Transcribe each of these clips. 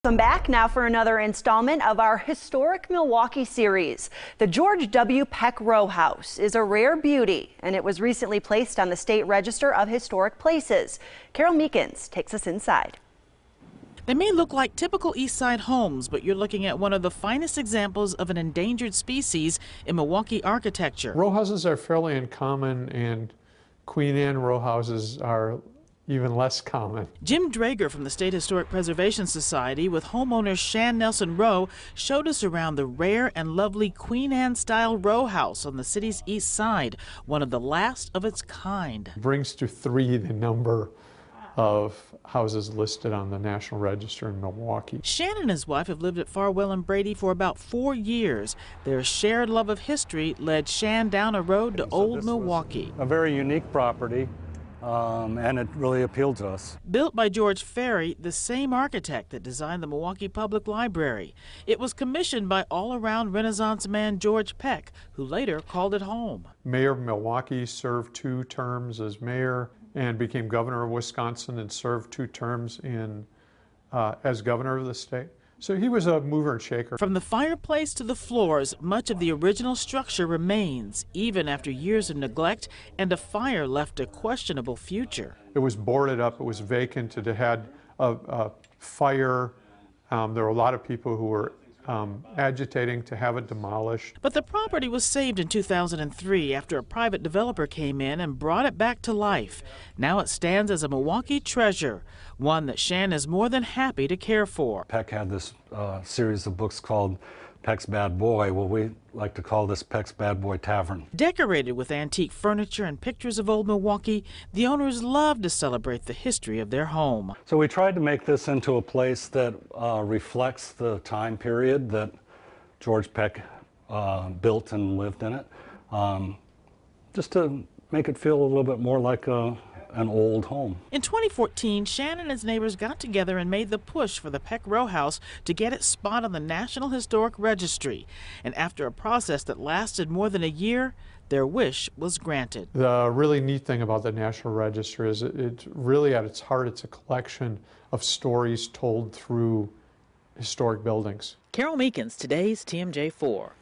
Welcome back now for another installment of our historic Milwaukee series. The George W. Peck Row House is a rare beauty, and it was recently placed on the State Register of Historic Places. Carole Meekins takes us inside. They may look like typical East Side homes, but you're looking at one of the finest examples of an endangered species in Milwaukee architecture. Row houses are fairly uncommon, and Queen Anne row houses are even less common. Jim Drager from the State Historic Preservation Society with homeowner Shan Nelson Rowe showed us around the rare and lovely Queen Anne-style row house on the city's east side, one of the last of its kind. It brings to 3 the number of houses listed on the National Register in Milwaukee. Shan and his wife have lived at Farwell and Brady for about 4 years. Their shared love of history led Shan down a road to old Milwaukee. A very unique property. And it really appealed to us. Built by George Ferry, the same architect that designed the Milwaukee Public Library. It was commissioned by all-around Renaissance man George Peck, who later called it home. Mayor of Milwaukee, served 2 terms as mayor and became governor of Wisconsin and served 2 terms as governor of the state. So he was a mover and shaker. From the fireplace to the floors, much of the original structure remains, even after years of neglect and a fire left a questionable future. It was boarded up, it was vacant, it had a fire. There were a lot of people who were agitating to have it demolished. But the property was saved in 2003 after a private developer came in and brought it back to life. Now it stands as a Milwaukee treasure, one that Shan is more than happy to care for. Peck had this series of books called Peck's Bad Boy. Well, we like to call this Peck's Bad Boy Tavern. Decorated with antique furniture and pictures of old Milwaukee, the owners love to celebrate the history of their home. So we tried to make this into a place that reflects the time period that George Peck built and lived in it, just to make it feel a little bit more like an old home. In 2014, Shan and his neighbors got together and made the push for the Peck Row House to get its spot on the National Historic Registry. And after a process that lasted more than a year, their wish was granted. The really neat thing about the National Register is it's really at its heart, it's a collection of stories told through historic buildings. Carole Meekins, today's TMJ4.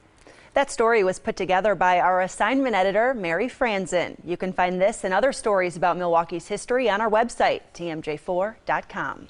That story was put together by our assignment editor, Mary Franzen. You can find this and other stories about Milwaukee's history on our website, tmj4.com.